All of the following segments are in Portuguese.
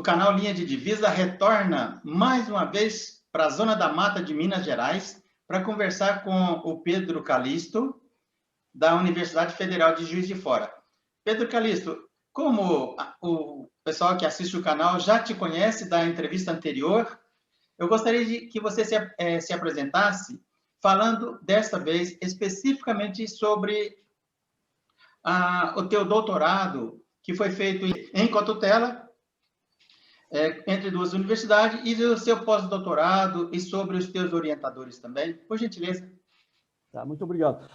canal Linha de Divisa retorna mais uma vez para a Zona da Mata de Minas Gerais para conversar com o Pedro Calixto, da Universidade Federal de Juiz de Fora. Pedro Calixto, como o pessoal que assiste o canal já te conhece da entrevista anterior, eu gostaria de que você se apresentasse falando, desta vez, especificamente sobre o teu doutorado, que foi feito em cotutela, entre duas universidades, e o seu pós-doutorado, e sobre os teus orientadores também. Por gentileza. Tá, muito obrigado.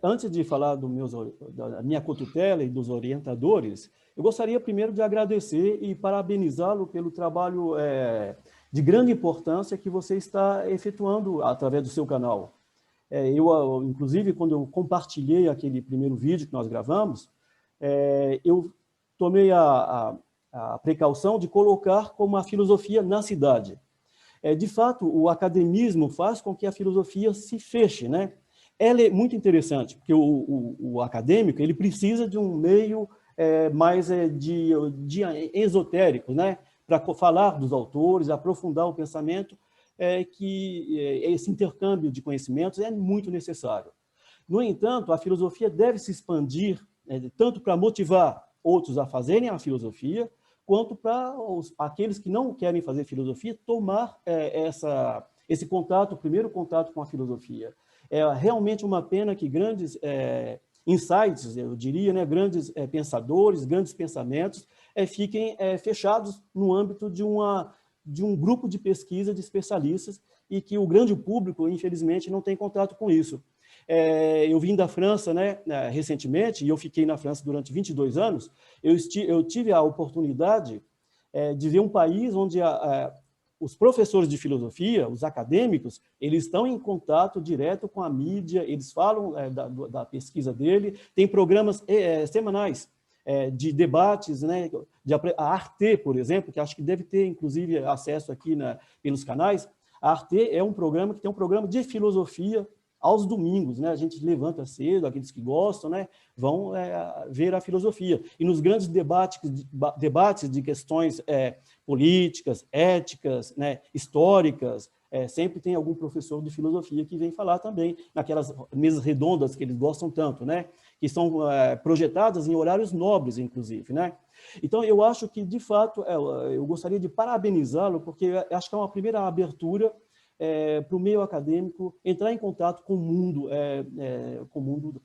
Antes de falar da minha cotutela e dos orientadores, eu gostaria primeiro de agradecer e parabenizá-lo pelo trabalho de grande importância que você está efetuando através do seu canal. Inclusive, quando eu compartilhei aquele primeiro vídeo que nós gravamos, eu tomei a precaução de colocar como a filosofia na cidade. De fato, o academismo faz com que a filosofia se feche, né? Ela é muito interessante, porque o acadêmico ele precisa de um meio mais de esotérico, né? Para falar dos autores, aprofundar o pensamento, que esse intercâmbio de conhecimentos é muito necessário. No entanto, a filosofia deve se expandir, tanto para motivar outros a fazerem a filosofia, quanto para aqueles que não querem fazer filosofia tomar esse contato, o primeiro contato com a filosofia. É realmente uma pena que grandes insights, eu diria, né, grandes pensadores, grandes pensamentos, fiquem fechados no âmbito de um grupo de pesquisa de especialistas e que o grande público, infelizmente, não tem contato com isso. Eu vim da França, né, recentemente, e eu fiquei na França durante 22 anos, eu tive a oportunidade de ver um país onde os professores de filosofia, os acadêmicos, eles estão em contato direto com a mídia, eles falam da pesquisa dele, tem programas semanais de debates, né, a Arte, por exemplo, que acho que deve ter, inclusive, acesso aqui pelos canais. A Arte é um programa que tem um programa de filosofia aos domingos, né? A gente levanta cedo, aqueles que gostam, né, vão ver a filosofia. E nos grandes debates de questões políticas, éticas, né, históricas, sempre tem algum professor de filosofia que vem falar também, naquelas mesas redondas que eles gostam tanto, né, que são projetadas em horários nobres, inclusive, né? Então, eu acho que, de fato, eu gostaria de parabenizá-lo, porque acho que é uma primeira abertura para o meio acadêmico entrar em contato com o mundo,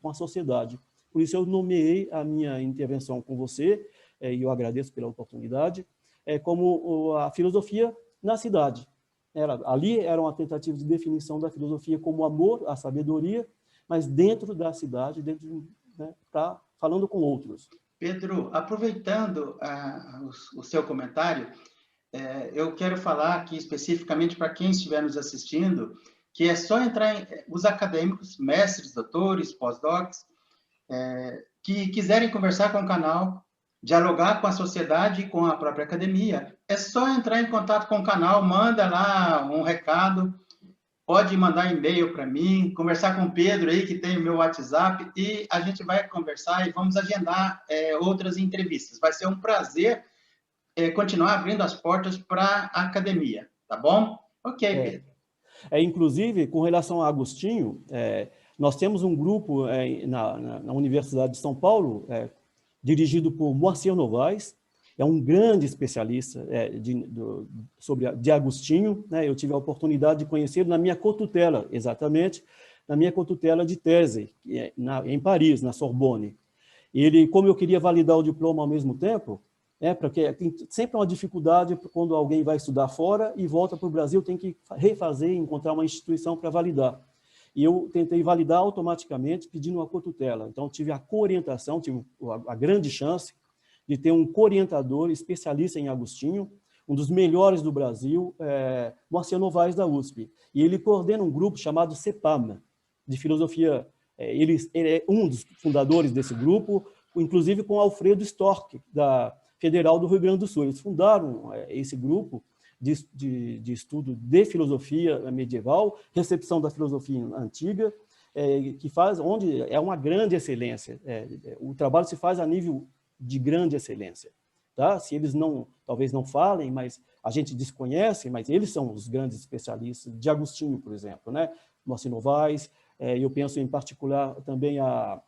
com a sociedade. Por isso, eu nomeei a minha intervenção com você, e eu agradeço pela oportunidade, como a filosofia na cidade. Ali era uma tentativa de definição da filosofia como amor à sabedoria, mas dentro da cidade, né, falando com outros. Pedro, aproveitando o seu comentário, eu quero falar aqui especificamente para quem estiver nos assistindo, que é só entrar os acadêmicos, mestres, doutores, pós-docs, que quiserem conversar com o canal, dialogar com a sociedade e com a própria academia, é só entrar em contato com o canal, manda lá um recado, pode mandar e-mail para mim, conversar com o Pedro aí, que tem o meu WhatsApp, e a gente vai conversar e vamos agendar outras entrevistas. Vai ser um prazer continuar abrindo as portas para a academia, tá bom? Ok, Pedro. Inclusive, com relação a Agostinho, nós temos um grupo na Universidade de São Paulo, dirigido por Moacir Novaes, é um grande especialista de Agostinho, né? Eu tive a oportunidade de conhecê-lo na minha cotutela, exatamente, na minha cotutela de tese, em Paris, na Sorbonne. Ele, como eu queria validar o diploma ao mesmo tempo, porque tem sempre uma dificuldade quando alguém vai estudar fora e volta para o Brasil, tem que refazer, encontrar uma instituição para validar. E eu tentei validar automaticamente, pedindo uma cotutela. Então, tive a coorientação, tive a grande chance de ter um coorientador especialista em Agostinho, um dos melhores do Brasil, Moacir Novaes, da USP. E ele coordena um grupo chamado CEPAM, de filosofia. Ele é um dos fundadores desse grupo, inclusive com Alfredo Storck, da Federal do Rio Grande do Sul. Eles fundaram esse grupo de estudo de filosofia medieval, recepção da filosofia antiga, onde é uma grande excelência. O trabalho se faz a nível de grande excelência. tá? Se eles não, talvez não falem, mas a gente desconhece, mas eles são os grandes especialistas, de Agostinho, por exemplo, né? Moacir Novaes, eu penso em particular também a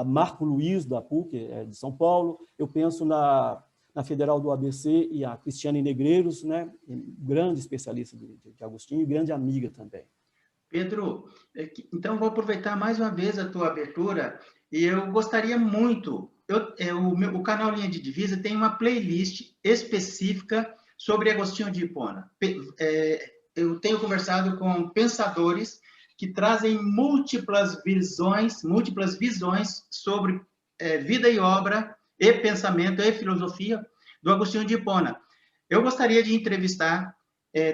Marco Luiz, da PUC, de São Paulo, eu penso na Federal do ABC e a Cristiane Negreiros, né? Grande especialista de Agostinho e grande amiga também. Pedro, então vou aproveitar mais uma vez a tua abertura e eu gostaria muito, o canal Linha de Divisa tem uma playlist específica sobre Agostinho de Hipona. Eu tenho conversado com pensadores que trazem múltiplas visões sobre vida e obra, e pensamento, e filosofia do Agostinho de Hipona. Eu gostaria de entrevistar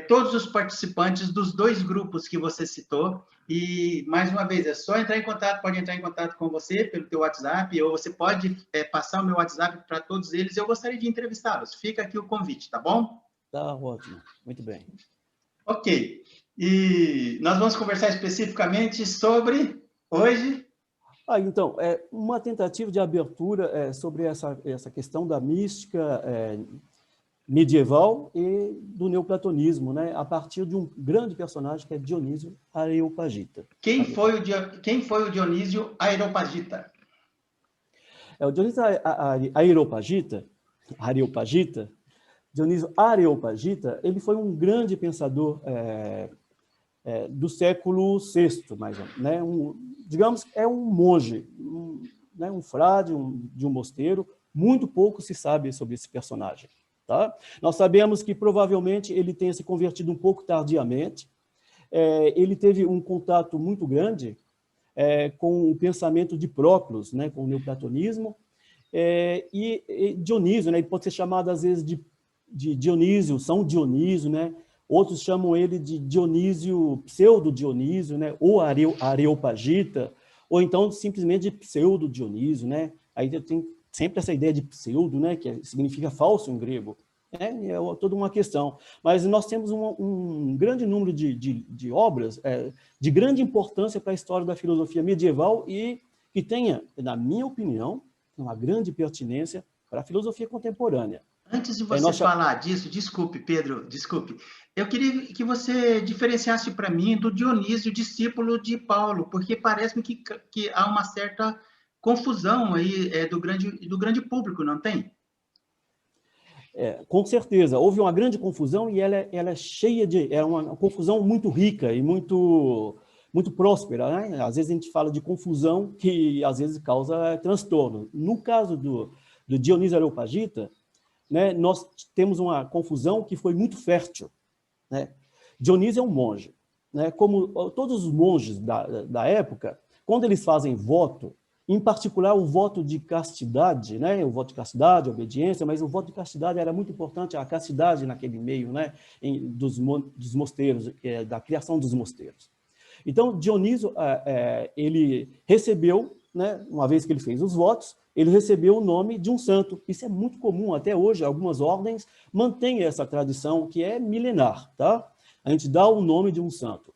todos os participantes dos 2 grupos que você citou, e, mais uma vez, é só entrar em contato, pode entrar em contato com você pelo teu WhatsApp, ou você pode passar o meu WhatsApp para todos eles, eu gostaria de entrevistá-los. Fica aqui o convite, tá bom? Tá ótimo, muito bem. Ok, e nós vamos conversar especificamente sobre, hoje... Então, uma tentativa de abertura sobre essa questão da mística medieval e do neoplatonismo, né? A partir de um grande personagem que é Dionísio Areopagita. Quem foi o Dionísio Areopagita? O Dionísio Areopagita, Dionísio Areopagita, ele foi um grande pensador do século VI, mais ou menos, né? Digamos que é um monge, né? Um frade de um mosteiro. Muito pouco se sabe sobre esse personagem. Tá? Nós sabemos que provavelmente ele tenha se convertido um pouco tardiamente, ele teve um contato muito grande com o pensamento de Proclus, né, com o neoplatonismo, e Dionísio, né, ele pode ser chamado às vezes de Dionísio, São Dionísio, né? Outros chamam ele de Dionísio, pseudo-Dionísio, né, ou Areopagita, ou então simplesmente de pseudo-Dionísio, né? Aí tem sempre essa ideia de pseudo, né, que significa falso em grego. É toda uma questão. Mas nós temos um grande número de obras de grande importância para a história da filosofia medieval e que tenha, na minha opinião, uma grande pertinência para a filosofia contemporânea. Antes de você falar disso, desculpe, Pedro, desculpe. Eu queria que você diferenciasse para mim do Dionísio, discípulo de Paulo, porque parece-me que há uma certa confusão aí do grande público, não tem? Com certeza, houve uma grande confusão e ela é cheia é uma confusão muito rica e muito próspera, né? Às vezes a gente fala de confusão que às vezes causa transtorno. No caso do Dionísio Areopagita, né, nós temos uma confusão que foi muito fértil, né? Dionísio é um monge, né? Como todos os monges da época, quando eles fazem voto, em particular o voto de castidade, né? O voto de castidade, obediência, mas o voto de castidade era muito importante, a castidade naquele meio, né? Dos mosteiros, da criação dos mosteiros. Então, Dionísio, ele recebeu, né, uma vez que ele fez os votos, ele recebeu o nome de um santo. Isso é muito comum, até hoje, algumas ordens mantêm essa tradição, que é milenar, tá? A gente dá o nome de um santo.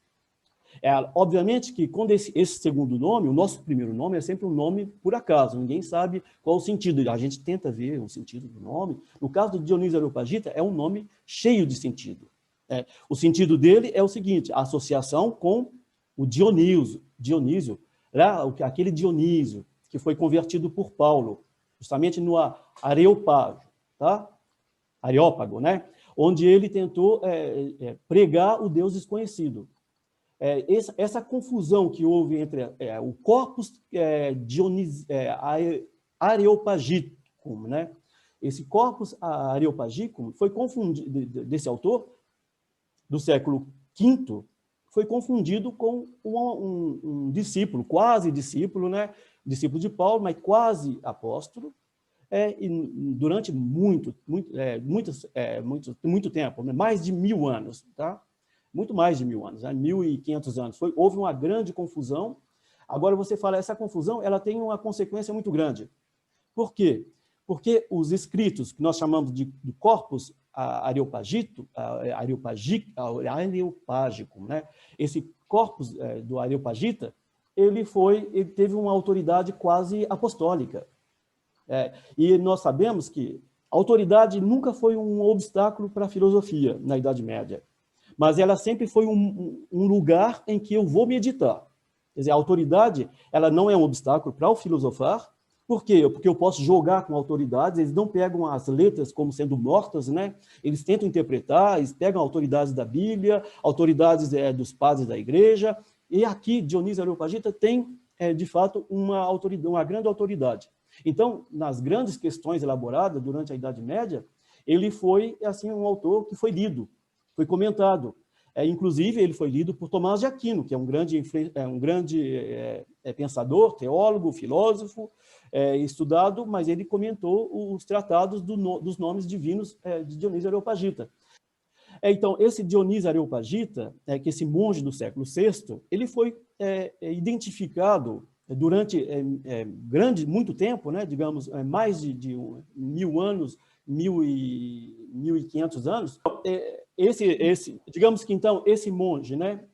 Obviamente que quando esse segundo nome, o nosso primeiro nome é sempre um nome por acaso, ninguém sabe qual o sentido, a gente tenta ver o sentido do nome. No caso do Dionísio Areopagita, é um nome cheio de sentido. O sentido dele é o seguinte, a associação com o Dionísio, aquele Dionísio que foi convertido por Paulo, justamente no Areópago, tá? Areópago, né? Onde ele tentou pregar o Deus desconhecido. Essa confusão que houve entre o corpus areopagicum, né? Esse corpus areopagicum foi confundido, desse autor, do século V, foi confundido com um discípulo, quase discípulo, né? Discípulo de Paulo, mas quase apóstolo, e durante muito tempo, mais de 1000 anos, tá? Muito mais de 1000 anos, né? 1500 anos. Houve uma grande confusão. Agora, você fala, essa confusão ela tem uma consequência muito grande. Por quê? Porque os escritos, que nós chamamos de corpus areopagicum, né? Esse corpus do Areopagita, ele teve uma autoridade quase apostólica. E nós sabemos que A autoridade nunca foi um obstáculo para a filosofia na Idade Média, mas ela sempre foi um lugar em que eu vou meditar. Quer dizer, a autoridade, ela não é um obstáculo para o filosofar. Por quê? Porque eu posso jogar com autoridades, eles não pegam as letras como sendo mortas, né? Eles tentam interpretar, eles pegam autoridades da Bíblia, autoridades dos padres da igreja, e aqui Dionísio Areopagita tem, de fato, uma grande autoridade. Então, nas grandes questões elaboradas durante a Idade Média, ele foi assim, um autor que foi lido, foi comentado. Inclusive, ele foi lido por Tomás de Aquino, que é um grande pensador, teólogo, filósofo, estudado, mas ele comentou os tratados dos nomes divinos de Dionísio Areopagita. Então, esse Dionísio Areopagita, que esse monge do século VI, ele foi identificado durante muito tempo, né, digamos, mais de 1000 anos, 1500 anos. Digamos que, então, esse monge, né,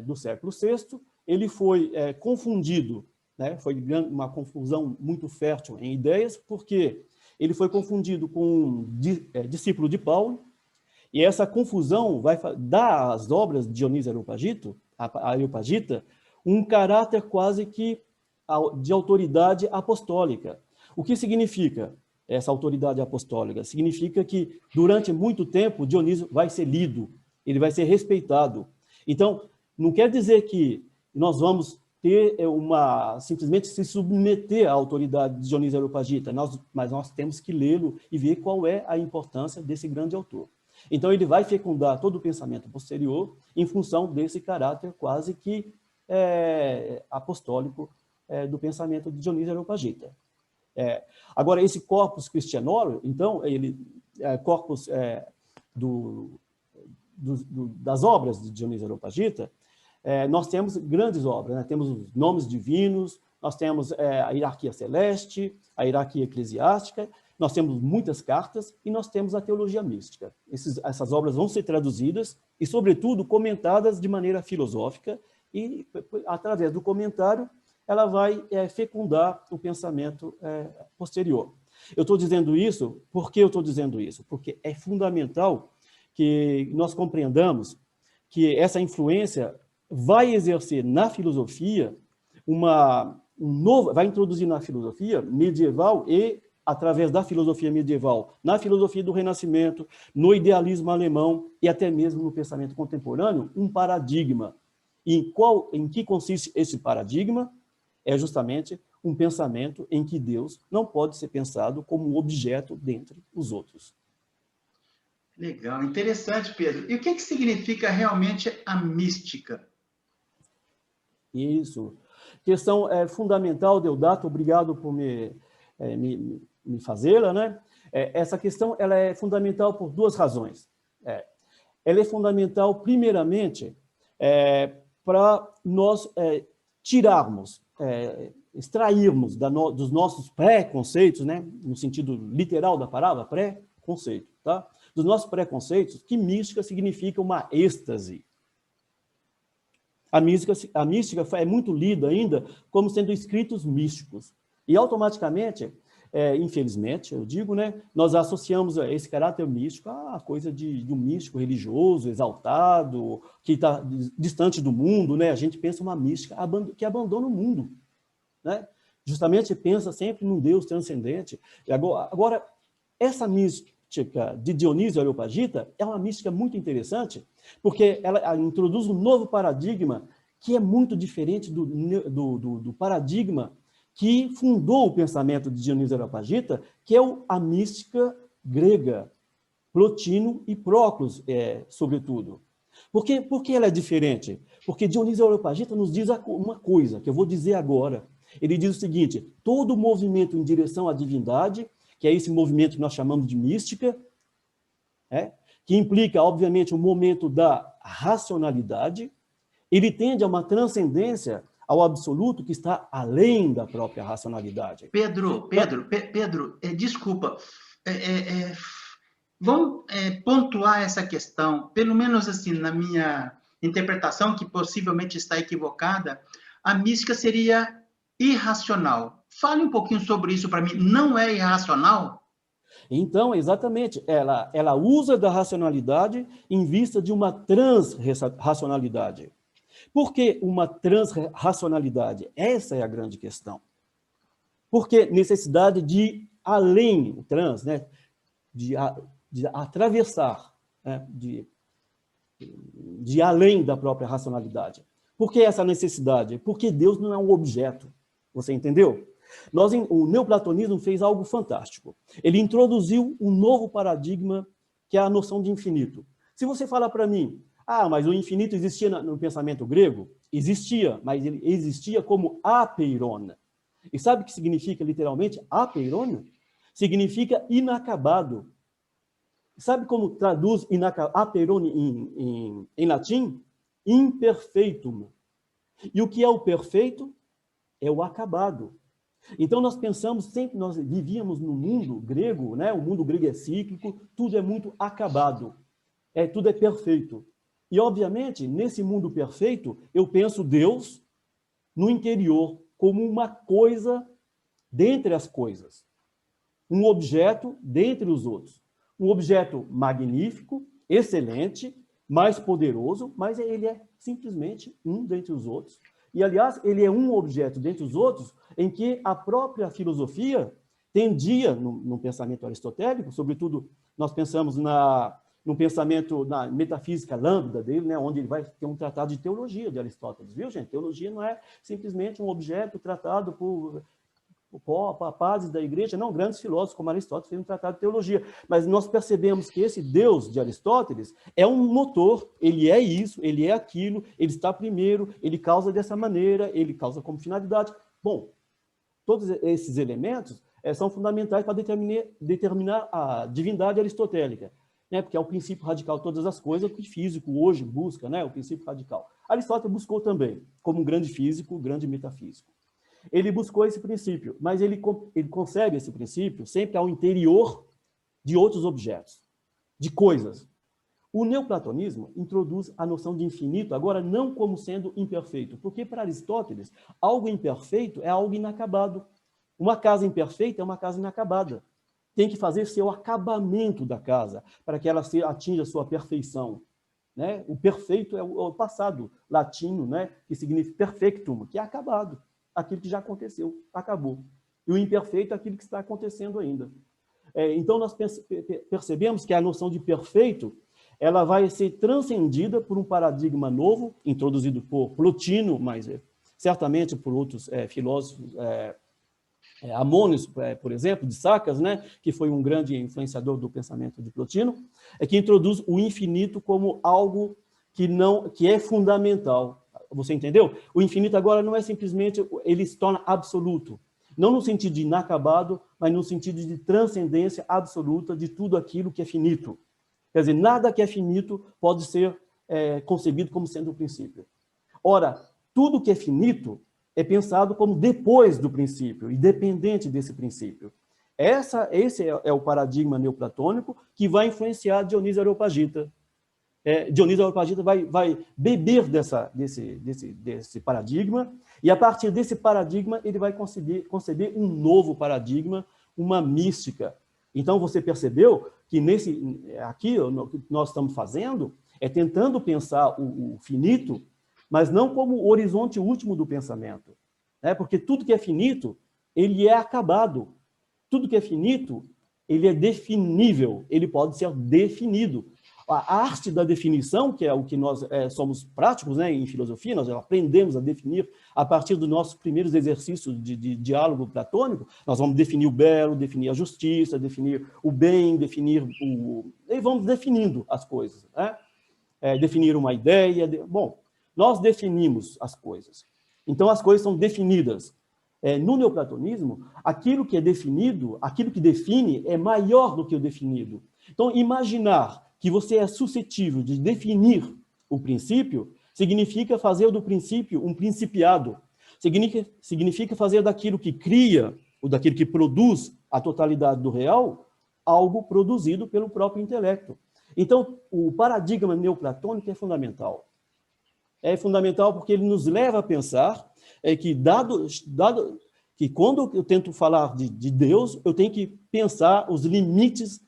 do século VI, ele foi confundido, né, foi uma confusão muito fértil em ideias, porque ele foi confundido com um discípulo de Paulo, e essa confusão vai dar às obras de Dionísio Areopagita um caráter quase que de autoridade apostólica. O que significa essa autoridade apostólica? Significa que, durante muito tempo, Dionísio vai ser lido, ele vai ser respeitado. Então, não quer dizer que nós vamos ter simplesmente se submeter à autoridade de Dionísio Areopagita, mas nós temos que lê-lo e ver qual é a importância desse grande autor. Então, ele vai fecundar todo o pensamento posterior em função desse caráter quase que apostólico do pensamento de Dionísio Areopagita. Agora, esse corpus Christianorum, então, corpus das obras de Dionísio Areopagita, nós temos grandes obras, né? Temos os nomes divinos, nós temos a hierarquia celeste, a hierarquia eclesiástica, nós temos muitas cartas e nós temos a teologia mística. Essas obras vão ser traduzidas e, sobretudo, comentadas de maneira filosófica e, através do comentário, ela vai fecundar o pensamento posterior. Eu estou dizendo isso, por que eu estou dizendo isso? Porque é fundamental que nós compreendamos que essa influência vai exercer na filosofia vai introduzir na filosofia medieval e, através da filosofia medieval, na filosofia do Renascimento, no idealismo alemão e até mesmo no pensamento contemporâneo, um paradigma. E em que consiste esse paradigma? É justamente um pensamento em que Deus não pode ser pensado como um objeto dentre os outros. Legal, interessante, Pedro. E o que significa realmente a mística? Isso. Questão fundamental, Deodato, obrigado por me fazê-la, né? Essa questão ela é fundamental por duas razões. Ela é fundamental, primeiramente, para nós tirarmos, extrairmos dos nossos pré-conceitos, né? No sentido literal da palavra, pré-conceito, tá? Dos nossos pré-conceitos, que mística significa uma êxtase. A mística é muito lida ainda como sendo escritos místicos. E automaticamente, infelizmente, eu digo, né, nós associamos esse caráter místico à coisa de um místico religioso, exaltado, que está distante do mundo, né? A gente pensa uma mística que abandona o mundo, né? Justamente pensa sempre num Deus transcendente. E agora, essa mística de Dionísio Areopagita é uma mística muito interessante, porque ela introduz um novo paradigma que é muito diferente do paradigma que fundou o pensamento de Dionísio Areopagita, que é a mística grega, Plotino e Proclus, sobretudo. Por que ela é diferente? Porque Dionísio Areopagita nos diz uma coisa, que eu vou dizer agora. Ele diz o seguinte: todo movimento em direção à divindade, que é esse movimento que nós chamamos de mística, que implica, obviamente, um momento da racionalidade, ele tende a uma transcendência ao absoluto que está além da própria racionalidade. Pedro, desculpa. Vamos pontuar essa questão, pelo menos assim, na minha interpretação, que possivelmente está equivocada, a mística seria irracional. Fale um pouquinho sobre isso para mim. Não é irracional? Então, exatamente, ela usa da racionalidade em vista de uma transracionalidade. Por que uma transracionalidade? Essa é a grande questão. Por que necessidade de além, trans, né? de atravessar, né? de além da própria racionalidade. Por que essa necessidade? Porque Deus não é um objeto. Você entendeu? O neoplatonismo fez algo fantástico. Ele introduziu um novo paradigma, que é a noção de infinito. Se você falar para mim, mas o infinito existia no pensamento grego? Existia, mas ele existia como apeiron. E sabe o que significa literalmente apeiron? Significa inacabado. Sabe como traduz apeiron em latim? Imperfeitum. E o que é o perfeito? É o acabado. Então, nós pensamos, sempre nós vivíamos no mundo grego, né? O mundo grego é cíclico, tudo é muito acabado, tudo é perfeito. E, obviamente, nesse mundo perfeito, eu penso Deus no interior, como uma coisa dentre as coisas, um objeto dentre os outros. Um objeto magnífico, excelente, mais poderoso, mas ele é simplesmente um dentre os outros. E, aliás, ele é um objeto dentre os outros em que a própria filosofia no pensamento aristotélico, sobretudo nós pensamos no pensamento, na metafísica lambda dele, né, onde ele vai ter um tratado de teologia de Aristóteles, viu, gente? Teologia não é simplesmente um objeto tratado por padres da igreja, não, grandes filósofos como Aristóteles fez um tratado de teologia, mas nós percebemos que esse Deus de Aristóteles é um motor, ele é isso, ele é aquilo, ele está primeiro, ele causa dessa maneira, ele causa como finalidade. Bom, todos esses elementos são fundamentais para determinar a divindade aristotélica, né? Porque é o princípio radical de todas as coisas que o físico hoje busca, né? O princípio radical. Aristóteles buscou também, como um grande físico, grande metafísico. Ele buscou esse princípio, mas ele concebe esse princípio sempre ao interior de outros objetos, de coisas. O neoplatonismo introduz a noção de infinito, agora não como sendo imperfeito, porque para Aristóteles, algo imperfeito é algo inacabado. Uma casa imperfeita é uma casa inacabada. Tem que fazer seu acabamento da casa, para que ela atinja a sua perfeição. Né? O perfeito é o passado latino, né? Que significa perfectum, que é acabado. Aquilo que já aconteceu, acabou. E o imperfeito é aquilo que está acontecendo ainda. Então, nós percebemos que a noção de perfeito ela vai ser transcendida por um paradigma novo, introduzido por Plotino, mas certamente por outros filósofos, Amônios, por exemplo, de Sacas, né, que foi um grande influenciador do pensamento de Plotino, que introduz o infinito como algo que é fundamental. Você entendeu? O infinito agora não é simplesmente, ele se torna absoluto. Não no sentido de inacabado, mas no sentido de transcendência absoluta de tudo aquilo que é finito. Quer dizer, nada que é finito pode ser concebido como sendo o princípio. Ora, tudo que é finito é pensado como depois do princípio, independente desse princípio. Esse é o paradigma neoplatônico que vai influenciar Dionísio Areopagita. Dionísio Areopagita vai beber desse paradigma, e a partir desse paradigma ele vai conceber um novo paradigma, uma mística. Então você percebeu que aqui o que nós estamos fazendo é tentando pensar o finito, mas não como o horizonte último do pensamento. Né? Porque tudo que é finito, ele é acabado. Tudo que é finito, ele é definível, ele pode ser definido. A arte da definição, que é o que nós somos práticos, né, em filosofia, nós aprendemos a definir a partir dos nossos primeiros exercícios de diálogo platônico, nós vamos definir o belo, definir a justiça, definir o bem, e vamos definindo as coisas. Né? Definir uma ideia. Bom, nós definimos as coisas. Então, as coisas são definidas. No neoplatonismo, aquilo que é definido, aquilo que define é maior do que o definido. Então, imaginar que você é suscetível de definir o princípio, significa fazer do princípio um principiado. Significa fazer daquilo que cria, ou daquilo que produz a totalidade do real, algo produzido pelo próprio intelecto. Então, o paradigma neoplatônico é fundamental. É fundamental porque ele nos leva a pensar que, dado que quando eu tento falar de Deus, eu tenho que pensar os limites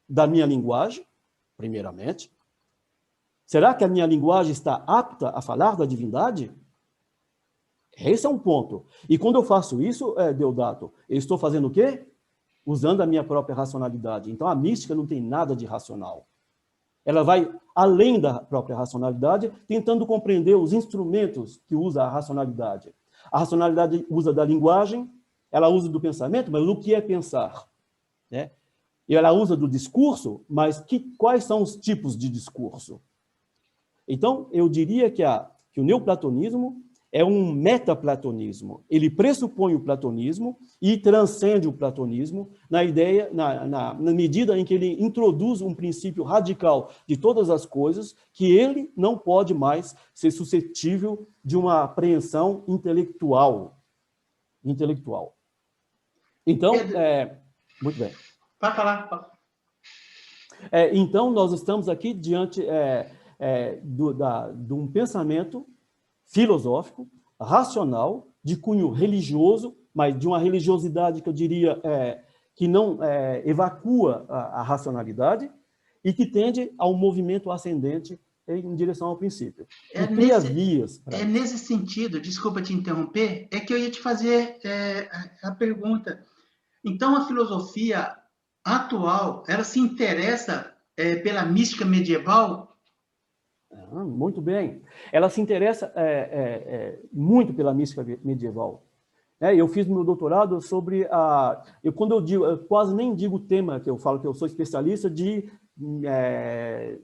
da minha linguagem, primeiramente. Será que a minha linguagem está apta a falar da divindade? Esse é um ponto. E quando eu faço isso, Deodato, eu estou fazendo o quê? Usando a minha própria racionalidade. Então, a mística não tem nada de racional. Ela vai além da própria racionalidade, tentando compreender os instrumentos que usa a racionalidade. A racionalidade usa da linguagem, ela usa do pensamento, mas o que é pensar? Né? E ela usa do discurso, mas quais são os tipos de discurso? Então, eu diria que o neoplatonismo é um metaplatonismo. Ele pressupõe o platonismo e transcende o platonismo na ideia, na medida em que ele introduz um princípio radical de todas as coisas, que ele não pode mais ser suscetível de uma apreensão intelectual. Então, muito bem. Vai falar. Então, nós estamos aqui diante de um pensamento filosófico, racional, de cunho religioso, mas de uma religiosidade que eu diria que não evacua a racionalidade e que tende a um movimento ascendente em direção ao princípio. E cria vias. Nesse sentido, desculpa te interromper, é que eu ia te fazer a pergunta. Então, a filosofia atual, ela se interessa pela mística medieval? Muito bem. Ela se interessa muito pela mística medieval. Eu fiz meu doutorado sobre quando eu digo, eu quase nem digo o tema, que eu falo que eu sou especialista de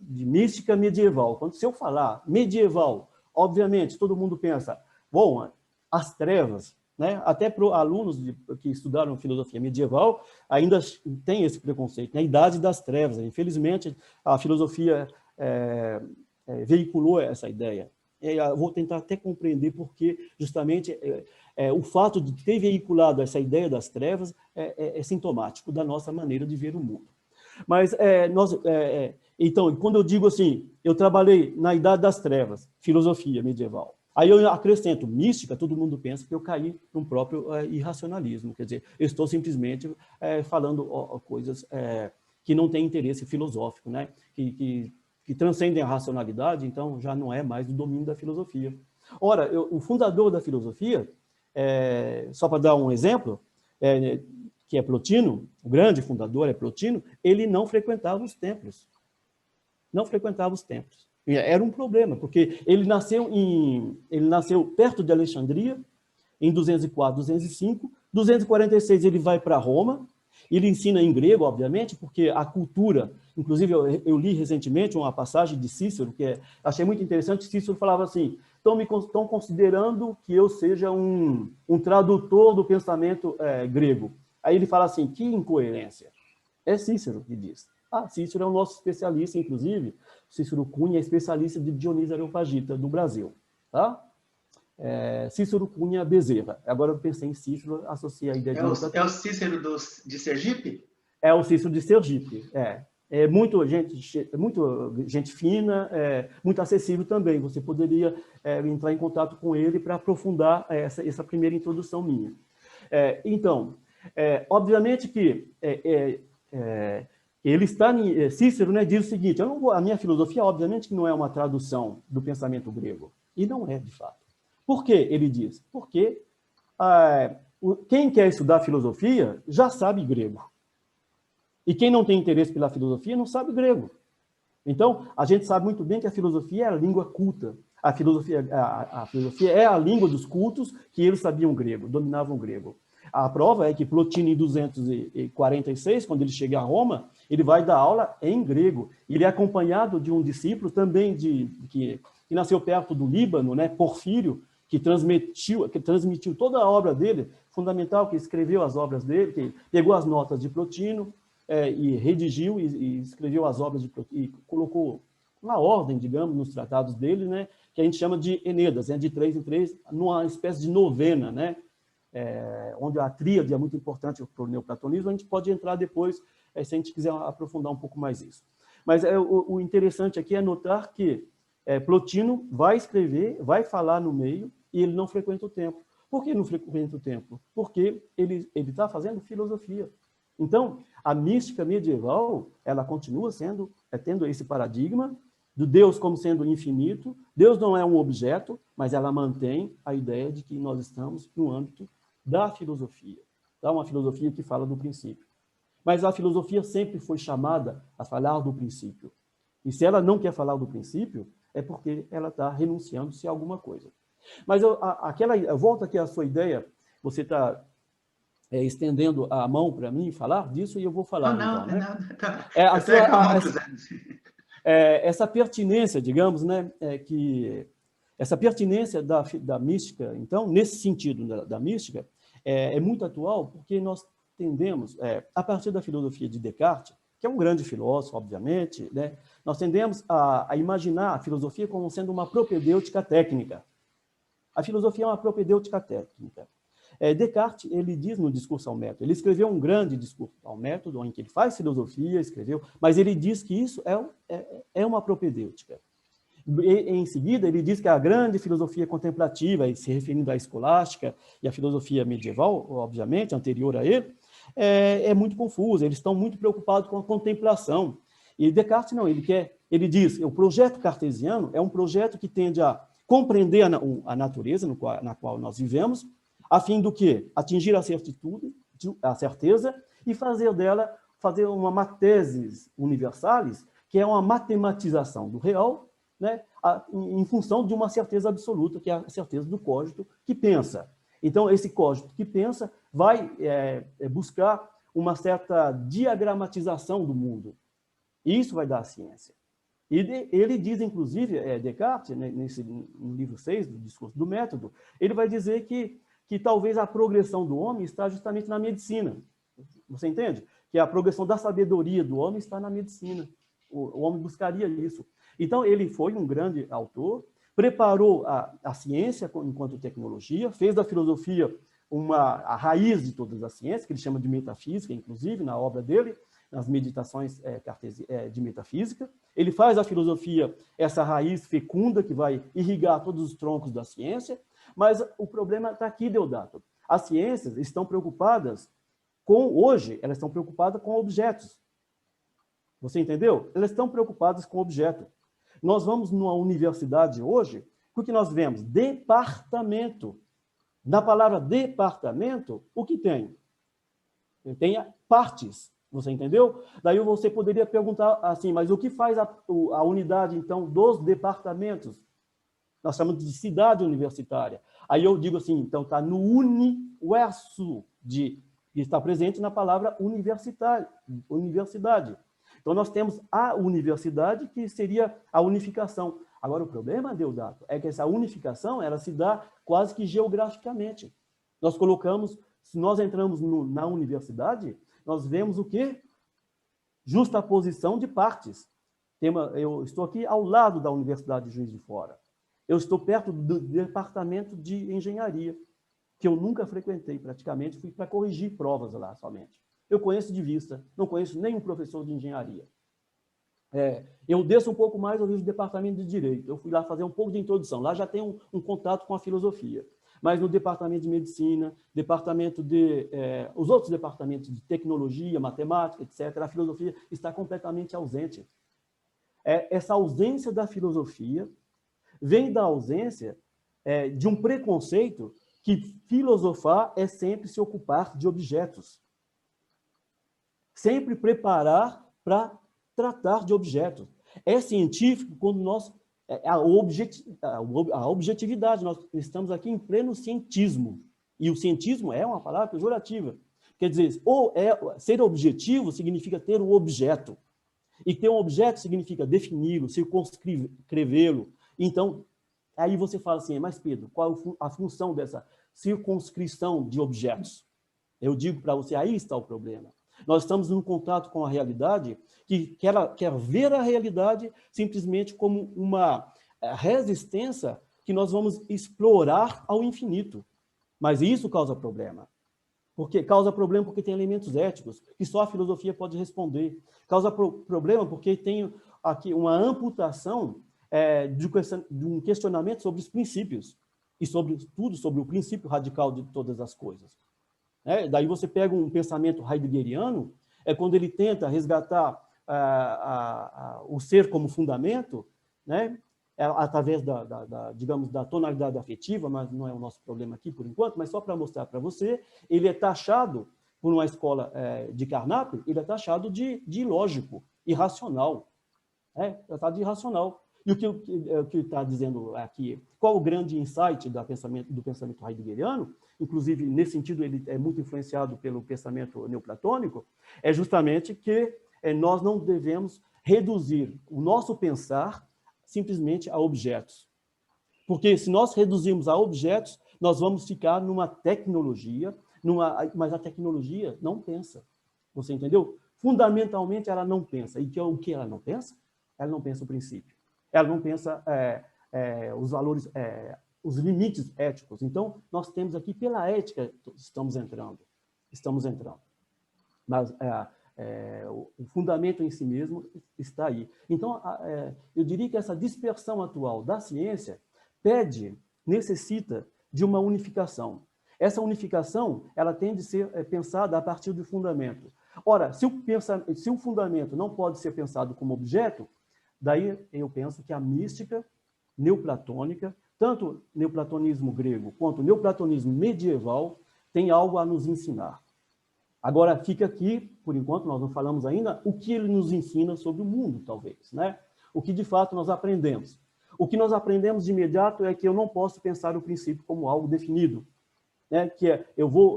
mística medieval. Se eu falar medieval, obviamente, todo mundo pensa, bom, as trevas, né? Até para alunos que estudaram filosofia medieval, ainda tem esse preconceito, né? A idade das trevas. Infelizmente, a filosofia veiculou essa ideia. Eu vou tentar até compreender porque, justamente, o fato de ter veiculado essa ideia das trevas é sintomático da nossa maneira de ver o mundo. Mas, então, quando eu digo assim, eu trabalhei na Idade das Trevas, filosofia medieval, aí eu acrescento mística, todo mundo pensa que eu caí num próprio irracionalismo, quer dizer, eu estou simplesmente falando coisas que não têm interesse filosófico, né? Que transcendem a racionalidade, então já não é mais do domínio da filosofia. Ora, o fundador da filosofia, só para dar um exemplo, que é Plotino, o grande fundador é Plotino, ele não frequentava os templos. Não frequentava os templos. E era um problema, porque ele nasceu perto de Alexandria, em 204, 205, 246 ele vai para Roma, ele ensina em grego, obviamente, porque a cultura, inclusive eu li recentemente uma passagem de Cícero, que achei muito interessante. Cícero falava assim, estão considerando que eu seja um tradutor do pensamento grego. Aí ele fala assim, que incoerência. É Cícero que diz. Cícero é o nosso especialista, inclusive, Cícero Cunha é especialista de Dionísio Areopagita, do Brasil. Tá? Cícero Cunha Bezerra. Agora eu pensei em Cícero, associei a ideia de... É o Cícero de Sergipe? É o Cícero de Sergipe, É muito gente fina, muito acessível também. Você poderia entrar em contato com ele para aprofundar essa primeira introdução minha. Então, obviamente que ele está em Cícero, né, diz o seguinte, a minha filosofia, obviamente, que não é uma tradução do pensamento grego. E não é, de fato. Por quê? Ele diz, porque quem quer estudar filosofia já sabe grego. E quem não tem interesse pela filosofia não sabe grego. Então, a gente sabe muito bem que a filosofia é a língua culta. A filosofia é a língua dos cultos que eles sabiam grego, dominavam grego. A prova é que Plotino, em 246, quando ele chega a Roma, ele vai dar aula em grego. Ele é acompanhado de um discípulo também que nasceu perto do Líbano, né, Porfírio, que transmitiu toda a obra dele, fundamental, que escreveu as obras dele, que pegou as notas de Plotino e redigiu e escreveu as obras de Plotino, e colocou uma ordem, digamos, nos tratados dele, né, que a gente chama de Enedas, de 3 em 3, numa espécie de novena, né, onde a tríade é muito importante para o neoplatonismo. A gente pode entrar depois, se a gente quiser aprofundar um pouco mais isso. Mas o interessante aqui é notar que Plotino vai escrever, vai falar no meio, e ele não frequenta o templo. Por que não frequenta o templo? Porque ele está fazendo filosofia. Então, a mística medieval, ela continua tendo esse paradigma do Deus como sendo infinito. Deus não é um objeto, mas ela mantém a ideia de que nós estamos no âmbito da filosofia. Tá? Uma filosofia que fala do princípio. Mas a filosofia sempre foi chamada a falar do princípio. E se ela não quer falar do princípio, é porque ela está renunciando-se a alguma coisa. Mas eu volto aqui à sua ideia, você está estendendo a mão para mim falar disso, e eu vou falar. Não, então, né? não, tá. Eu estou com a mão cruzada. Essa pertinência, digamos, né, essa pertinência da mística, então, nesse sentido da mística, é muito atual, porque nós tendemos, a partir da filosofia de Descartes, que é um grande filósofo, obviamente, né, nós tendemos a imaginar a filosofia como sendo uma propedêutica técnica. A filosofia é uma propedêutica técnica. Descartes, ele diz no Discurso ao Método, ele escreveu um grande discurso ao método, em que ele faz filosofia, mas ele diz que isso é uma propedêutica. Em seguida, ele diz que a grande filosofia contemplativa, se referindo à escolástica e à filosofia medieval, obviamente, anterior a ele, é muito confusa, eles estão muito preocupados com a contemplação. E Descartes não, ele diz, o projeto cartesiano é um projeto que tende a compreender a natureza na qual nós vivemos, a fim do quê? Atingir a certitude, a certeza, e fazer uma mathesis universalis, que é uma matematização do real, né, em função de uma certeza absoluta, que é a certeza do cogito que pensa. Então, esse cogito que pensa vai buscar uma certa diagramatização do mundo. E isso vai dar a ciência. E ele diz, inclusive, Descartes, né, no livro 6 do Discurso do Método, ele vai dizer que talvez a progressão do homem está justamente na medicina. Você entende? Que a progressão da sabedoria do homem está na medicina. O homem buscaria isso. Então, ele foi um grande autor, preparou a ciência enquanto tecnologia, fez da filosofia a raiz de todas as ciências, que ele chama de metafísica, inclusive, na obra dele, nas meditações de metafísica. Ele faz da filosofia essa raiz fecunda que vai irrigar todos os troncos da ciência, mas o problema está aqui, Deodato. As ciências estão preocupadas hoje, elas estão preocupadas com objetos. Você entendeu? Elas estão preocupadas com objeto. Nós vamos numa universidade hoje, o que nós vemos? Departamento. Na palavra departamento, o que tem? Tem partes, você entendeu? Daí você poderia perguntar assim, mas o que faz a unidade, então, dos departamentos? Nós chamamos de cidade universitária. Aí eu digo assim, então está no universo, que está presente na palavra universidade. Então nós temos a universidade, que seria a unificação. Agora o problema, Deodato, é que essa unificação ela se dá quase que geograficamente. Se nós entramos na universidade, nós vemos o quê? Justaposição de partes. Eu estou aqui ao lado da Universidade de Juiz de Fora. Eu estou perto do departamento de engenharia, que eu nunca frequentei praticamente, fui para corrigir provas lá somente. Eu conheço de vista, não conheço nenhum professor de engenharia. Eu desço um pouco mais, eu vejo o departamento de direito. Eu fui lá fazer um pouco de introdução. Lá já tem um contato com a filosofia. Mas no departamento de medicina, os outros departamentos de tecnologia, matemática, etc., a filosofia está completamente ausente. Essa ausência da filosofia vem da ausência de um preconceito que filosofar é sempre se ocupar de objetos. Sempre preparar para tratar de objetos. É científico quando a objetividade, nós estamos aqui em pleno cientismo. E o cientismo é uma palavra pejorativa. Quer dizer, ser objetivo significa ter um objeto. E ter um objeto significa defini-lo, circunscrevê-lo. Então, aí você fala assim, mas Pedro, qual é a função dessa circunscrição de objetos? Eu digo para você, aí está o problema. Nós estamos em contato com a realidade que quer ver a realidade simplesmente como uma resistência que nós vamos explorar ao infinito. Mas isso causa problema. Causa problema porque tem elementos éticos que só a filosofia pode responder. Causa problema porque tem aqui uma amputação de um questionamento sobre os princípios. e tudo sobre o princípio radical de todas as coisas. Daí você pega um pensamento heideggeriano, quando ele tenta resgatar o ser como fundamento, né? Através digamos, da tonalidade afetiva, mas não é o nosso problema aqui por enquanto, mas só para mostrar para você, ele é taxado, por uma escola de Carnap, ele é taxado de ilógico, irracional. Tratado de irracional. E o que está dizendo aqui, qual o grande insight do pensamento heideggeriano, inclusive, nesse sentido, ele é muito influenciado pelo pensamento neoplatônico, é justamente que nós não devemos reduzir o nosso pensar simplesmente a objetos. Porque se nós reduzirmos a objetos, nós vamos ficar numa tecnologia, mas a tecnologia não pensa. Você entendeu? Fundamentalmente, ela não pensa. E o que ela não pensa? Ela não pensa o princípio. Ela não pensa os valores, os limites éticos. Então, nós temos aqui, pela ética, estamos entrando. Mas o fundamento em si mesmo está aí. Então, eu diria que essa dispersão atual da ciência necessita de uma unificação. Essa unificação, ela tem de ser pensada a partir do fundamento. Ora, se o fundamento não pode ser pensado como objeto, daí eu penso que a mística neoplatônica, tanto o neoplatonismo grego quanto o neoplatonismo medieval, tem algo a nos ensinar. Agora, fica aqui, por enquanto, nós não falamos ainda, o que ele nos ensina sobre o mundo, talvez, né? O que, de fato, nós aprendemos. O que nós aprendemos de imediato é que eu não posso pensar o princípio como algo definido, né? Que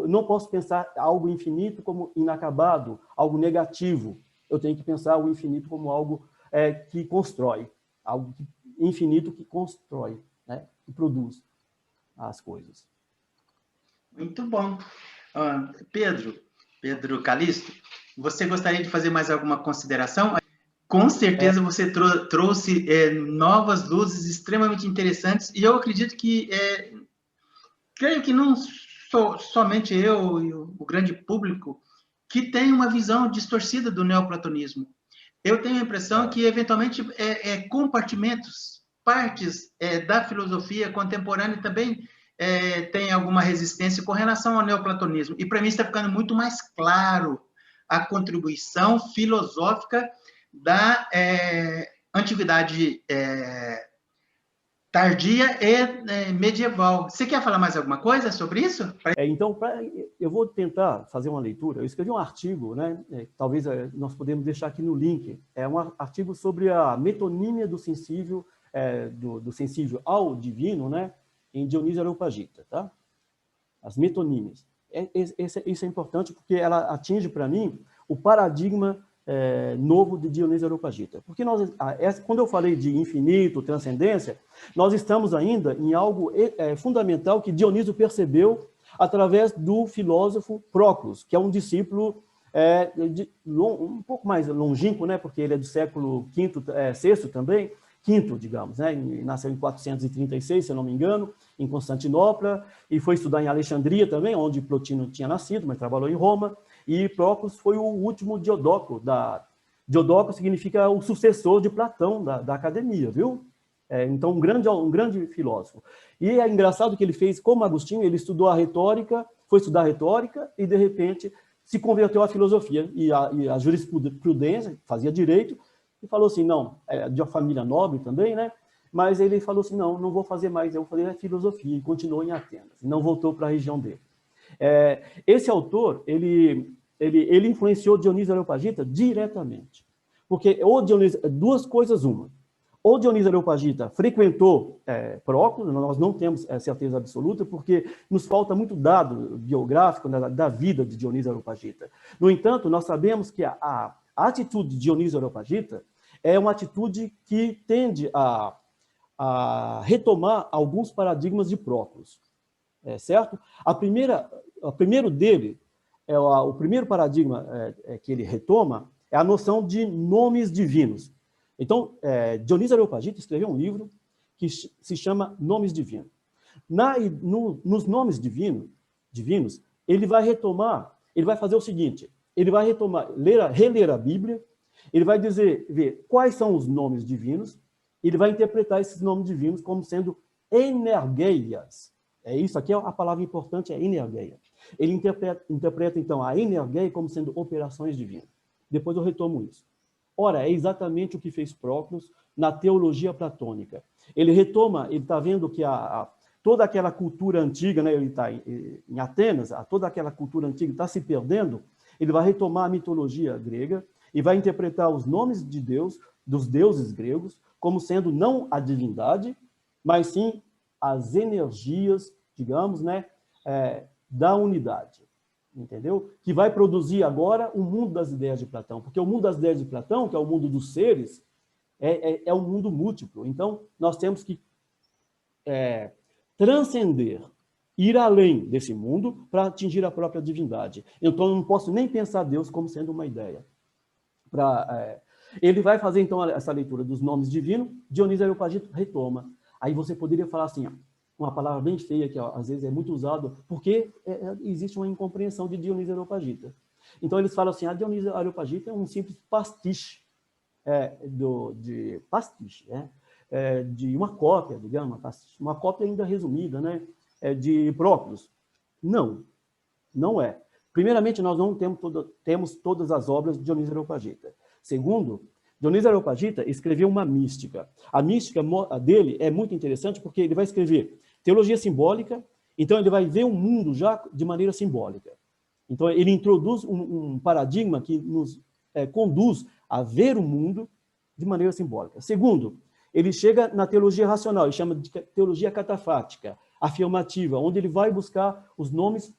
não posso pensar algo infinito como inacabado, algo negativo. Eu tenho que pensar o infinito como algo que constrói, algo infinito que constrói, né? Que produz as coisas. Muito bom. Pedro Calixto, você gostaria de fazer mais alguma consideração? Com certeza você trouxe novas luzes extremamente interessantes, e eu acredito que, creio que não sou somente eu e o grande público que tem uma visão distorcida do neoplatonismo. Eu tenho a impressão que, eventualmente, compartimentos, partes da filosofia contemporânea também tem alguma resistência com relação ao neoplatonismo. E, para mim, está ficando muito mais claro a contribuição filosófica da antiguidade tardia e medieval. Você quer falar mais alguma coisa sobre isso? Então, eu vou tentar fazer uma leitura. Eu escrevi um artigo, né? Talvez nós podemos deixar aqui no link. É um artigo sobre a metonímia do sensível, do sensível ao divino, né? Em Dionísio Areopagita, tá? As metonímias. Isso é importante porque ela atinge, para mim, o paradigma novo de Dionísio Areopagita. Porque quando eu falei de infinito, transcendência, nós estamos ainda em algo fundamental que Dionísio percebeu através do filósofo Proclus, que é um discípulo um pouco mais longínquo, né? Porque ele é do século V, VI também, quinto, digamos, né? Nasceu em 436, se eu não me engano, em Constantinopla, e foi estudar em Alexandria também, onde Plotino tinha nascido, mas trabalhou em Roma, e Proclus foi o último Diodóco. Diodóco significa o sucessor de Platão da academia, viu? Então, um grande filósofo. E é engraçado que ele fez, como Agostinho, ele estudou a retórica, foi estudar a retórica, e, de repente, se converteu à filosofia e à jurisprudência, fazia direito, e falou assim, não, de uma família nobre também, né? Mas ele falou assim, não vou fazer mais, eu vou fazer filosofia, e continuou em Atenas, não voltou para a região dele. Esse autor, ele influenciou Dionísio Areopagita diretamente, porque duas coisas, uma, ou Dionísio Areopagita frequentou Proclus, nós não temos certeza absoluta, porque nos falta muito dado biográfico, né, da vida de Dionísio Areopagita. No entanto, nós sabemos que a atitude de Dionísio Areopagita é uma atitude que tende a retomar alguns paradigmas de Proclus, certo? O primeiro dele, o primeiro paradigma que ele retoma é a noção de nomes divinos. Então, Dionísio Areopagita escreveu um livro que se chama Nomes Divinos. Nos nomes divinos, ele vai fazer o seguinte, ele vai reler a Bíblia, ele vai ver quais são os nomes divinos, ele vai interpretar esses nomes divinos como sendo energeias. É isso aqui, a palavra importante é energeia. Ele interpreta, então, a energeia como sendo operações divinas. Depois eu retomo isso. Ora, é exatamente o que fez Proclus na teologia platônica. Ele retoma, ele está vendo que toda aquela cultura antiga, né, ele está em Atenas, toda aquela cultura antiga está se perdendo, ele vai retomar a mitologia grega e vai interpretar os nomes de Deus, dos deuses gregos, como sendo não a divindade, mas sim as energias, digamos, né, da unidade. Entendeu? Que vai produzir agora o mundo das ideias de Platão, porque o mundo das ideias de Platão, que é o mundo dos seres, é um mundo múltiplo. Então, nós temos que transcender, ir além desse mundo para atingir a própria divindade. Então, eu não posso nem pensar Deus como sendo uma ideia. Ele vai fazer, então, essa leitura dos nomes divinos, Dionísio Areopagita retoma. Aí você poderia falar assim, uma palavra bem feia, que às vezes é muito usada, porque existe uma incompreensão de Dionísio Areopagita. Então, eles falam assim, Dionísio Areopagita é um simples pastiche, de uma cópia, digamos, uma cópia ainda resumida, né, de Proclus. Não, não é. Primeiramente, nós não temos todas as obras de Dionísio Areopagita. Segundo, Dionísio Areopagita escreveu uma mística. A mística dele é muito interessante porque ele vai escrever teologia simbólica, então ele vai ver o mundo já de maneira simbólica. Então ele introduz um paradigma que nos conduz a ver o mundo de maneira simbólica. Segundo, ele chega na teologia racional, ele chama de teologia catafática, afirmativa, onde ele vai buscar os nomes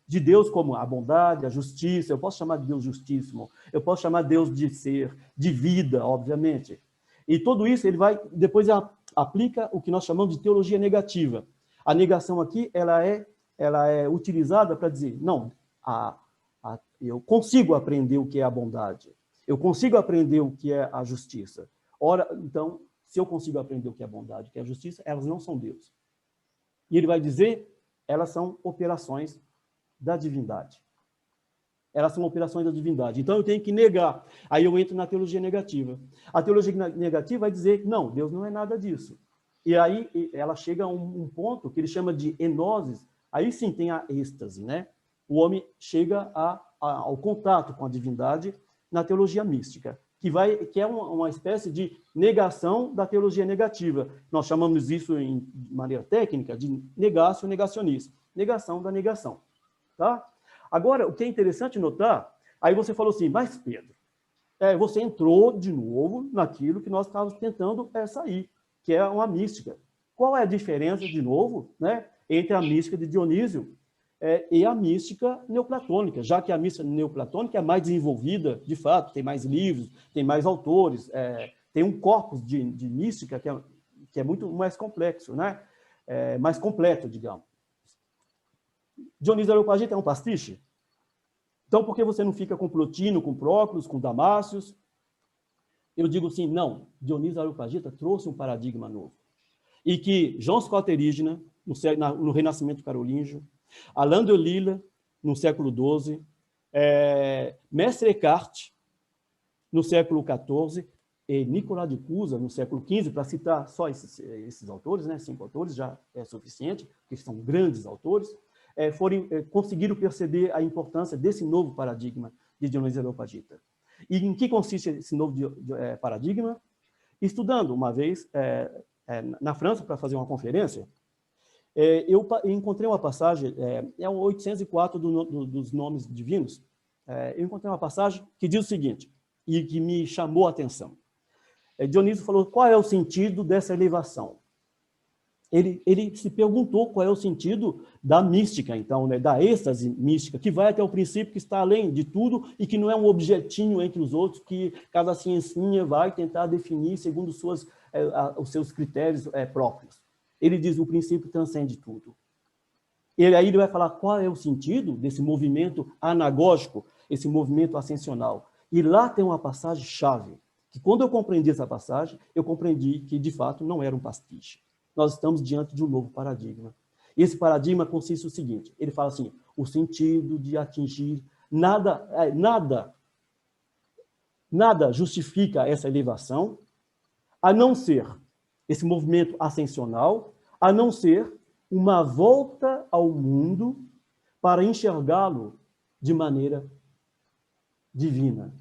de Deus como a bondade, a justiça, eu posso chamar de Deus justíssimo, eu posso chamar Deus de ser, de vida, obviamente. E tudo isso ele vai, depois aplica o que nós chamamos de teologia negativa. A negação aqui, ela é utilizada para dizer, não, eu consigo aprender o que é a bondade, eu consigo aprender o que é a justiça. Ora, então, se eu consigo aprender o que é a bondade, o que é a justiça, elas não são Deus. E ele vai dizer, elas são operações da divindade. Elas são operações da divindade. Então, eu tenho que negar. Aí eu entro na teologia negativa. A teologia negativa vai dizer, não, Deus não é nada disso. E aí ela chega a um ponto que ele chama de enosis. Aí sim tem a êxtase, né? O homem chega ao contato com a divindade na teologia mística, que é uma espécie de negação da teologia negativa. Nós chamamos isso, de maneira técnica, de negatio negationis. Negação da negação. Tá? Agora, o que é interessante notar, aí você falou assim, mas Pedro, você entrou de novo naquilo que nós estávamos tentando sair, que é uma mística. Qual é a diferença, de novo, né, entre a mística de Dionísio e a mística neoplatônica, já que a mística neoplatônica é mais desenvolvida, de fato, tem mais livros, tem mais autores, tem um corpus de mística que é muito mais complexo, né? Mais completo, digamos. Dionísio Areopagita é um pastiche? Então, por que você não fica com Plotino, com Proclus, com Damácios? Eu digo assim, não, Dionísio Areopagita trouxe um paradigma novo. E que João Scoterígena, no Renascimento Carolíngio, Alain de Lille, no século XII, Mestre Eckhart, no século XIV, e Nicolas de Cusa, no século XV, para citar só esses autores, né, 5 autores, já é suficiente, porque são grandes autores, conseguiram perceber a importância desse novo paradigma de Dionísio Areopagita. E em que consiste esse novo paradigma? Estudando uma vez na França para fazer uma conferência, eu encontrei uma passagem, é o 804 dos nomes divinos, eu encontrei uma passagem que diz o seguinte, e que me chamou a atenção. Dionísio falou, qual é o sentido dessa elevação? Ele se perguntou qual é o sentido da mística, então, né, da êxtase mística, que vai até o princípio que está além de tudo e que não é um objetinho entre os outros que cada ciencinha vai tentar definir segundo os seus critérios próprios. Ele diz, o princípio transcende tudo. E aí ele vai falar qual é o sentido desse movimento anagógico, esse movimento ascensional. E lá tem uma passagem-chave, que quando eu compreendi essa passagem, eu compreendi que, de fato, não era um pastiche. Nós estamos diante de um novo paradigma. E esse paradigma consiste no seguinte, ele fala assim, o sentido de atingir, nada justifica essa elevação, a não ser esse movimento ascensional, a não ser uma volta ao mundo para enxergá-lo de maneira divina.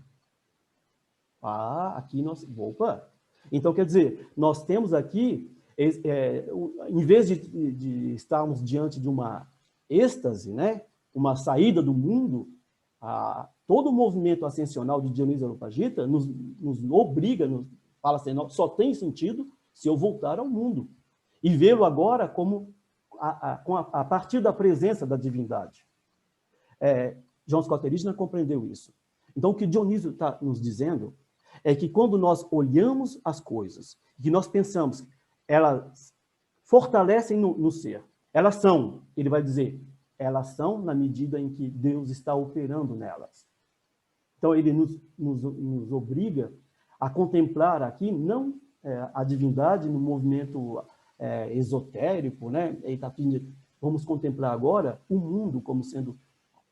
Aqui nós... Opa! Então, quer dizer, nós temos aqui, em vez de estarmos diante de uma êxtase, né? Uma saída do mundo, todo o movimento ascensional de Dionísio Areopagita nos obriga, fala assim, só tem sentido se eu voltar ao mundo. E vê-lo agora como a partir da presença da divindade. João Scott Erichner compreendeu isso. Então, o que Dionísio está nos dizendo é que quando nós olhamos as coisas, que nós pensamos, elas fortalecem no ser, elas são, ele vai dizer, elas são na medida em que Deus está operando nelas. Então, ele nos obriga a contemplar aqui, não a divindade no movimento esotérico, né? Vamos contemplar agora o mundo como sendo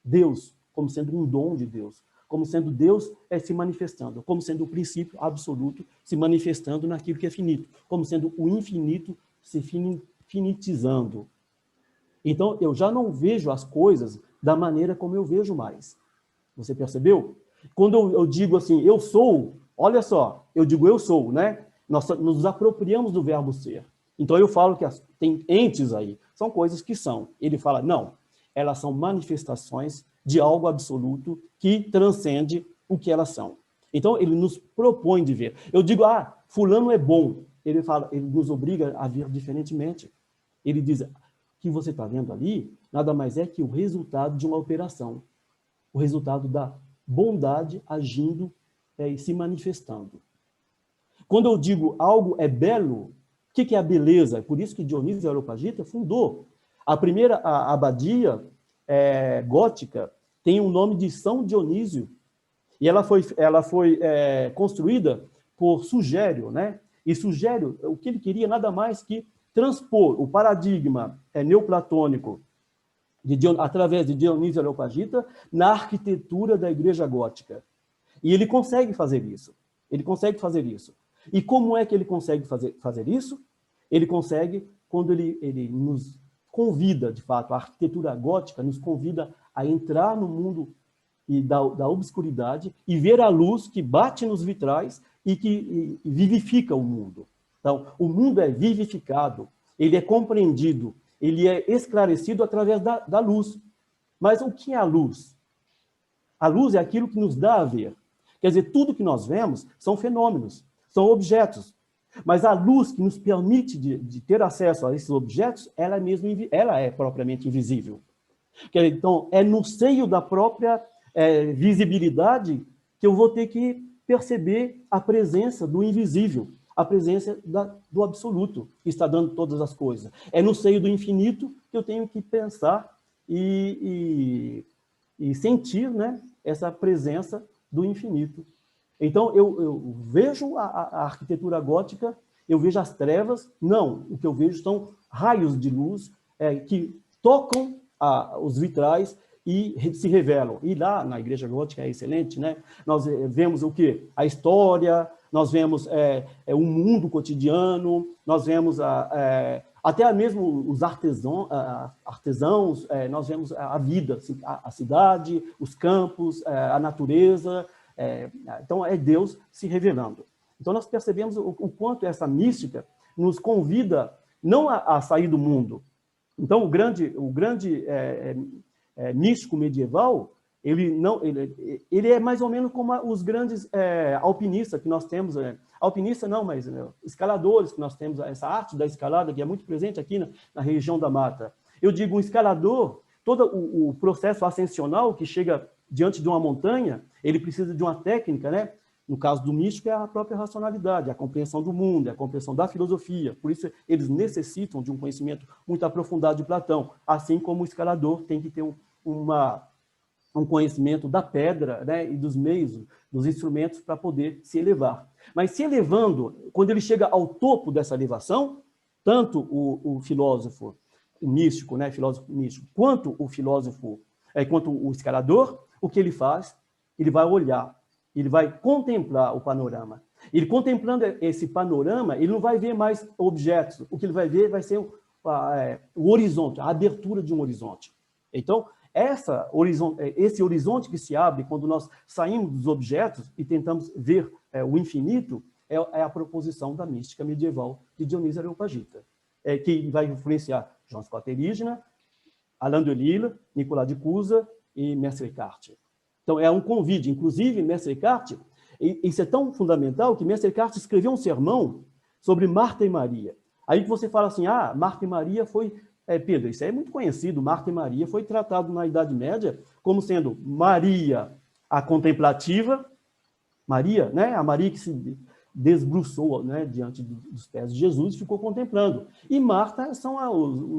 Deus, como sendo um dom de Deus, como sendo Deus se manifestando, como sendo o princípio absoluto se manifestando naquilo que é finito, como sendo o infinito se finitizando. Então, eu já não vejo as coisas da maneira como eu vejo mais. Você percebeu? Quando eu digo assim, eu sou, olha só, eu digo eu sou, né? Nós nos apropriamos do verbo ser. Então, eu falo que tem entes aí, são coisas que são. Ele fala, não, elas são manifestações de algo absoluto que transcende o que elas são. Então, ele nos propõe de ver. Eu digo, fulano é bom. Ele fala, ele nos obriga a ver diferentemente. Ele diz, o que você está vendo ali, nada mais é que o resultado de uma operação. O resultado da bondade agindo e se manifestando. Quando eu digo algo é belo, o que é a beleza? É por isso que Dionísio Areopagita fundou. A primeira abadia gótica tem o nome de São Dionísio, e ela foi construída por Sugério, né? E Sugério, o que ele queria nada mais que transpor o paradigma neoplatônico através de Dionísio Areopagita na arquitetura da Igreja Gótica. E ele consegue fazer isso. Ele consegue fazer isso. E como é que ele consegue fazer isso? Ele consegue quando ele nos convida, de fato, a arquitetura gótica nos convida a entrar no mundo da obscuridade e ver a luz que bate nos vitrais e que vivifica o mundo. Então, o mundo é vivificado, ele é compreendido, ele é esclarecido através da luz. Mas o que é a luz? A luz é aquilo que nos dá a ver. Quer dizer, tudo que nós vemos são fenômenos, são objetos. Mas a luz que nos permite de ter acesso a esses objetos, ela é propriamente invisível. Então, é no seio da própria visibilidade que eu vou ter que perceber a presença do invisível, a presença do absoluto, que está dando todas as coisas. É no seio do infinito que eu tenho que pensar e sentir, né, essa presença do infinito. Então, eu vejo a arquitetura gótica, eu vejo as trevas, não, o que eu vejo são raios de luz que tocam os vitrais e se revelam. E lá na Igreja Gótica é excelente, né? Nós vemos o quê? A história, nós vemos o mundo cotidiano, nós vemos até mesmo os artesãos, nós vemos a vida, a cidade, os campos, a natureza. Então, é Deus se revelando. Então, nós percebemos o quanto essa mística nos convida não a sair do mundo. Então, o grande místico medieval, ele é mais ou menos como os grandes alpinistas que nós temos, alpinista não, mas escaladores que nós temos, essa arte da escalada que é muito presente aqui na região da mata. Eu digo, um escalador, todo o processo ascensional que chega diante de uma montanha, ele precisa de uma técnica, né? No caso do místico, é a própria racionalidade, a compreensão do mundo, a compreensão da filosofia. Por isso, eles necessitam de um conhecimento muito aprofundado de Platão, assim como o escalador tem que ter um conhecimento da pedra, né? E dos meios, dos instrumentos para poder se elevar. Mas se elevando, quando ele chega ao topo dessa elevação, tanto o filósofo, o místico, né? Filósofo místico, quanto o filósofo, quanto o escalador, o que ele faz? Ele vai olhar, ele vai contemplar o panorama. Ele contemplando esse panorama, ele não vai ver mais objetos. O que ele vai ver vai ser o horizonte, a abertura de um horizonte. Então, esse horizonte que se abre quando nós saímos dos objetos e tentamos ver o infinito é a proposição da mística medieval de Dionísio Areopagita, que vai influenciar João Scott Erigena, Alain de Lille, Nicolas de Cusa e Mestre Eckhart. Então, é um convite. Inclusive, Mestre Eckhart, isso é tão fundamental que Mestre Eckhart escreveu um sermão sobre Marta e Maria. Aí você fala assim, Marta e Maria foi... Pedro, isso é muito conhecido, Marta e Maria foi tratado na Idade Média como sendo Maria, a contemplativa, Maria, né, a Maria que se desbruçou, né, diante dos pés de Jesus e ficou contemplando. E Marta são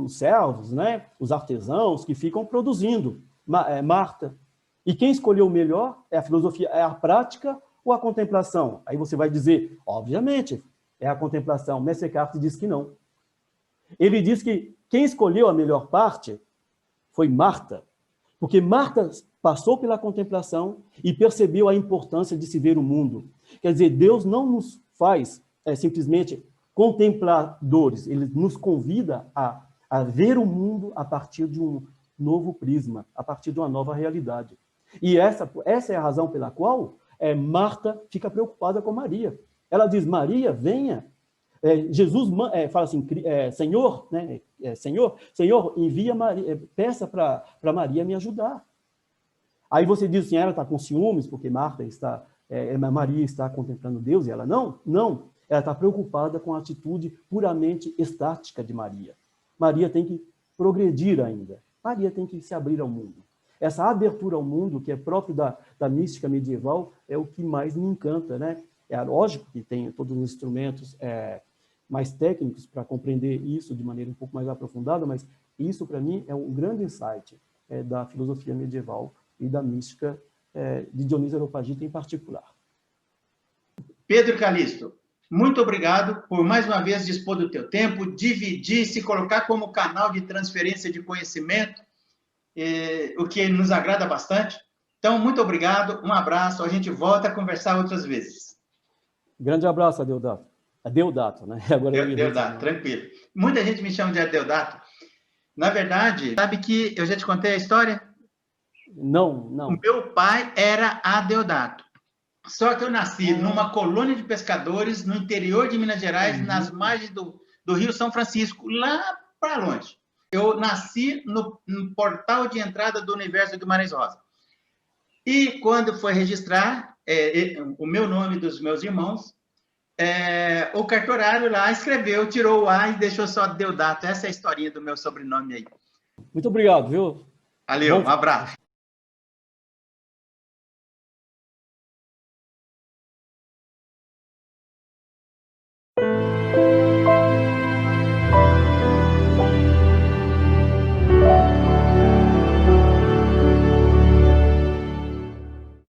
os servos, né, os artesãos que ficam produzindo. Marta. E quem escolheu o melhor é a filosofia, é a prática ou a contemplação? Aí você vai dizer, obviamente, é a contemplação. Mestre Eckhart diz que não. Ele diz que quem escolheu a melhor parte foi Marta, porque Marta passou pela contemplação e percebeu a importância de se ver o mundo. Quer dizer, Deus não nos faz simplesmente contempladores, ele nos convida a ver o mundo a partir de um novo prisma, a partir de uma nova realidade. E essa é a razão pela qual Marta fica preocupada com Maria. Ela diz, Maria, venha. Jesus fala assim, Senhor, né? Senhor, envia Maria, peça para Maria me ajudar. Aí você diz assim, ela está com ciúmes, porque Maria está contemplando Deus, e ela não. Ela está preocupada com a atitude puramente estática de Maria. Maria tem que progredir ainda. Maria tem que se abrir ao mundo. Essa abertura ao mundo, que é próprio da mística medieval, é o que mais me encanta, né? É lógico que tem todos os instrumentos mais técnicos para compreender isso de maneira um pouco mais aprofundada, mas isso, para mim, é um grande insight da filosofia medieval e da mística de Dionísio Areopagita em particular. Pedro Calixto, muito obrigado por mais uma vez dispor do teu tempo, dividir, se colocar como canal de transferência de conhecimento, o que nos agrada bastante. Então, muito obrigado, um abraço, a gente volta a conversar outras vezes. Grande abraço, Adeodato. Adeodato, né? Agora Adeodato, tranquilo. Muita gente me chama de Adeodato. Na verdade, sabe que eu já te contei a história? Não. O meu pai era Adeodato. Só que eu nasci numa colônia de pescadores no interior de Minas Gerais, nas margens do Rio São Francisco, lá para longe. Eu nasci no portal de entrada do universo Guimarães Rosa. E quando foi registrar o meu nome dos meus irmãos, o cartorário lá escreveu, tirou o A e deixou só Deodato. Essa é a historinha do meu sobrenome aí. Muito obrigado, viu? Valeu, um abraço.